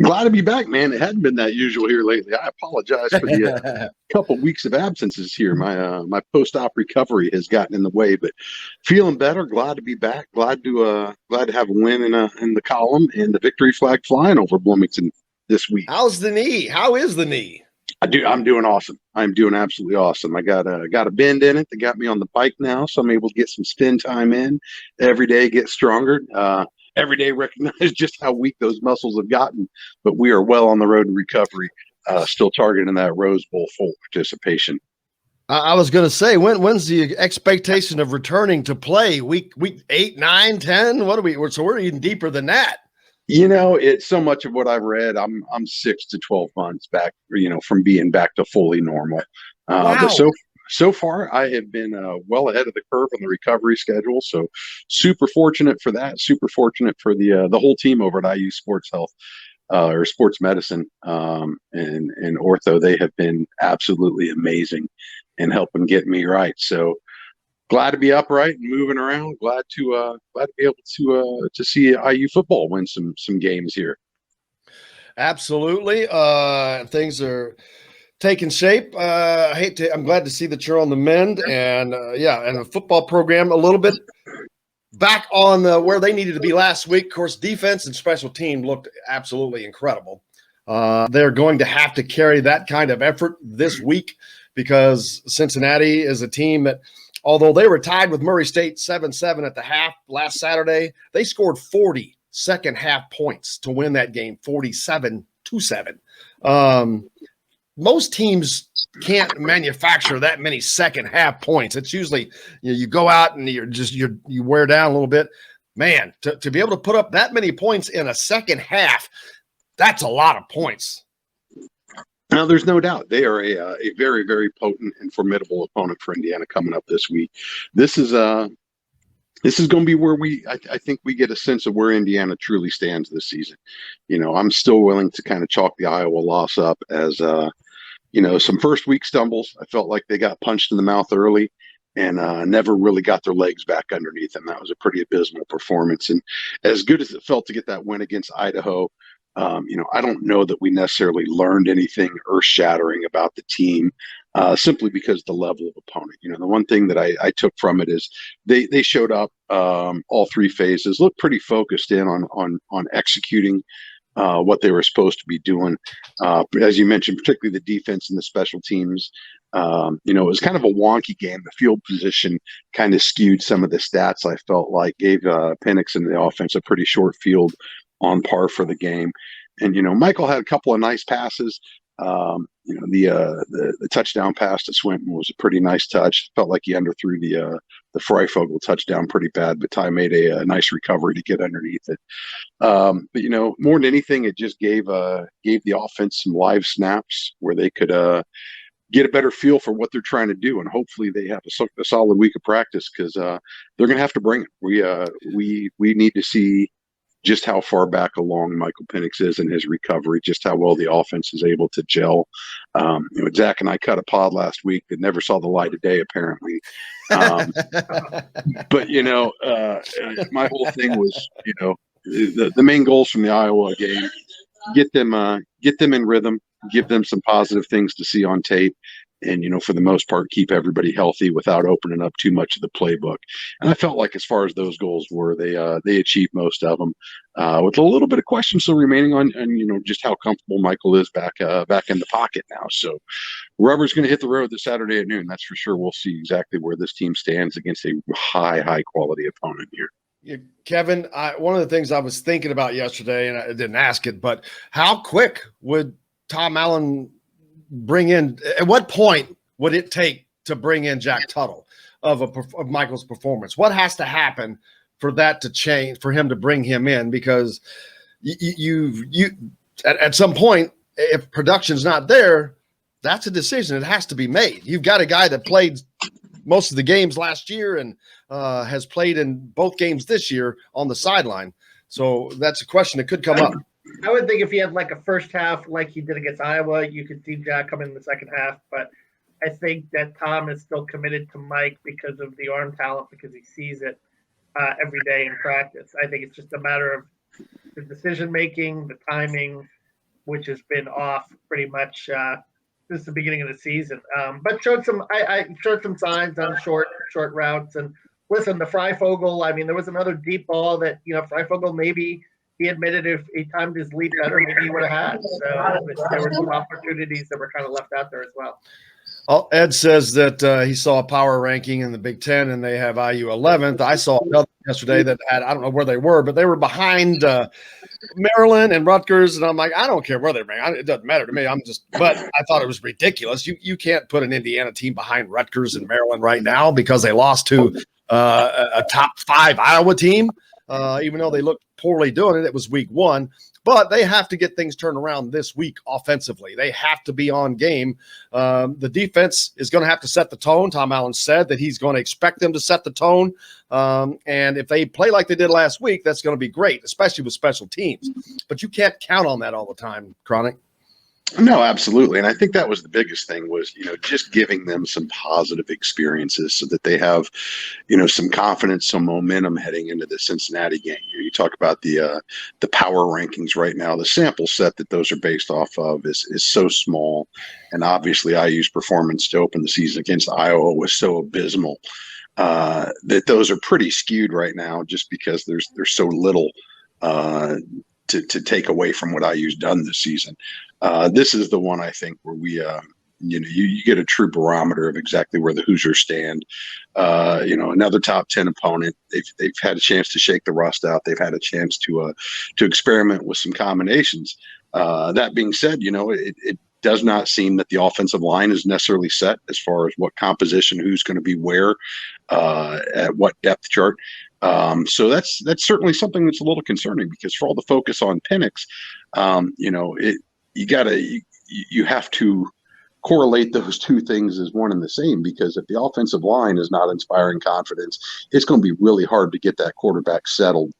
Glad to be back, man. It hadn't been that usual here lately. I apologize for the couple weeks of absences here. My post-op recovery has gotten in the way, but feeling better. Glad to be back. Glad to have a win in the column and the victory flag flying over Bloomington this week. How's the knee? How is the knee? I'm doing awesome. I'm doing absolutely awesome. I got a bend in it that got me on the bike now, so I'm able to get some spin time in every day, get stronger. Every day recognize just how weak those muscles have gotten, but we are well on the road to recovery. Still targeting that Rose Bowl full participation. I was going to say, when's the expectation of returning to play? Week 8, 9, 10? What are we? So we're even deeper than that. It's so much of what I've read. I'm 6 to 12 months back, from being back to fully normal. Wow. But so far, I have been well ahead of the curve on the recovery schedule. So super fortunate for that. Super fortunate for the whole team over at IU Sports Health or Sports Medicine and Ortho. They have been absolutely amazing in helping get me right. So glad to be upright and moving around. Glad to be able to see IU football win some games here. Absolutely. Things are taking shape. I'm glad to see that you're on the mend and and the football program a little bit back on where they needed to be last week. Of course, defense and special team looked absolutely incredible. They're going to have to carry that kind of effort this week because Cincinnati is a team that, although they were tied with Murray State 7-7 at the half last Saturday, they scored 40 second half points to win that game, 47-7. Most teams can't manufacture that many second half points. It's usually you go out and you wear down a little bit. Man, to be able to put up that many points in a second half, that's a lot of points. Now, there's no doubt they are a very, very potent and formidable opponent for Indiana coming up this week. This is going to be where I think we get a sense of where Indiana truly stands this season. I'm still willing to kind of chalk the Iowa loss up as some first week stumbles. I felt like they got punched in the mouth early and never really got their legs back underneath them. That was a pretty abysmal performance. And as good as it felt to get that win against Idaho, I don't know that we necessarily learned anything earth-shattering about the team simply because the level of opponent. The one thing that I took from it is they showed up all three phases, looked pretty focused in on executing what they were supposed to be doing. As you mentioned, particularly the defense and the special teams. It was kind of a wonky game. The field position kind of skewed some of the stats. I felt like gave Penix and the offense a pretty short field on par for the game. And Michael had a couple of nice passes. The touchdown pass to Swinton was a pretty nice touch. Felt like he underthrew the Freifogel touchdown pretty bad, but Ty made a nice recovery to get underneath it. But more than anything, it just gave the offense some live snaps where they could get a better feel for what they're trying to do, and hopefully they have a solid week of practice because they're going to have to bring it. We need to see just how far back along Michael Penix is in his recovery, just how well the offense is able to gel. Zach and I cut a pod last week that never saw the light of day, apparently. But my whole thing was, the main goals from the Iowa game: get them in rhythm, give them some positive things to see on tape, and for the most part keep everybody healthy without opening up too much of the playbook. And I felt like as far as those goals were, they achieved most of them, with a little bit of question still remaining on just how comfortable Michael is back in the pocket now. So rubber's going to hit the road this Saturday at noon. That's for sure. We'll see exactly where this team stands against a high quality opponent here. Yeah, Kevin, one of the things I was thinking about yesterday, and I didn't ask it, but how quick would Tom Allen bring in? At what point would it take to bring in Jack Tuttle of Michael's performance? What has to happen for that to change, for him to bring him in? Because you at some point, if production's not there, that's a decision. It has to be made. You've got a guy that played most of the games last year and has played in both games this year on the sideline. So that's a question that could come up. I would think if he had like a first half like he did against Iowa, you could see Jack come in the second half. But I think that Tom is still committed to Mike because of the arm talent, because he sees it every day in practice. I think it's just a matter of the decision-making, the timing, which has been off pretty much since the beginning of the season. But showed I showed some signs on short routes. And listen, the Freifogel, I mean, there was another deep ball that, Freifogel, maybe he admitted if he timed his leap better, maybe he would have had. So there were some opportunities that were kind of left out there as well. Ed says that he saw a power ranking in the Big Ten and they have IU 11th. I saw another yesterday that had, I don't know where they were, but they were behind Maryland and Rutgers. And I'm like, I don't care where they rank. It doesn't matter to me. But I thought it was ridiculous. You can't put an Indiana team behind Rutgers and Maryland right now because they lost to a top 5 Iowa team, even though they looked poorly doing it. It was week 1. But they have to get things turned around this week offensively. They have to be on game. The defense is going to have to set the tone. Tom Allen said that he's going to expect them to set the tone. And if they play like they did last week, that's going to be great, especially with special teams. But you can't count on that all the time, Chronic. No, absolutely. And I think that was the biggest thing was, just giving them some positive experiences so that they have, some confidence, some momentum heading into the Cincinnati game. You talk about the power rankings right now. The sample set that those are based off of is so small. And obviously IU's performance to open the season against Iowa was so abysmal that those are pretty skewed right now just because there's so little to take away from what IU's done this season. This is the one I think where we, you get a true barometer of exactly where the Hoosiers stand. Another top 10 opponent. They've had a chance to shake the rust out. They've had a chance to experiment with some combinations. That being said, it does not seem that the offensive line is necessarily set as far as what composition, who's going to be where, at what depth chart. So that's certainly something that's a little concerning because for all the focus on Penix, you have to correlate those two things as one and the same, because if the offensive line is not inspiring confidence, it's going to be really hard to get that quarterback settled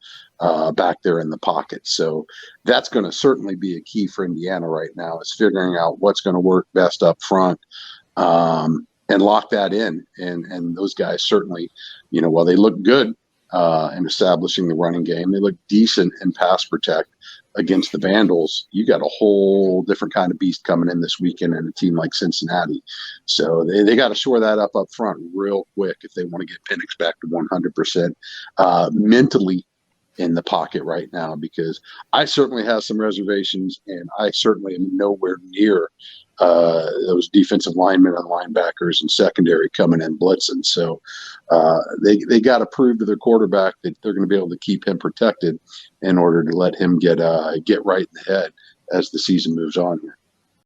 back there in the pocket. So that's going to certainly be a key for Indiana right now, is figuring out what's going to work best up front and lock that in. And those guys certainly, while they look good in establishing the running game, they look decent in pass protect against the Vandals. You got a whole different kind of beast coming in this weekend in a team like Cincinnati. So they got to shore that up front real quick if they want to get Penix back to 100% mentally in the pocket right now, because I certainly have some reservations, and I certainly am nowhere near those defensive linemen and linebackers and secondary coming in blitzing. So they got to prove to their quarterback that they're going to be able to keep him protected in order to let him get right in the head as the season moves on here.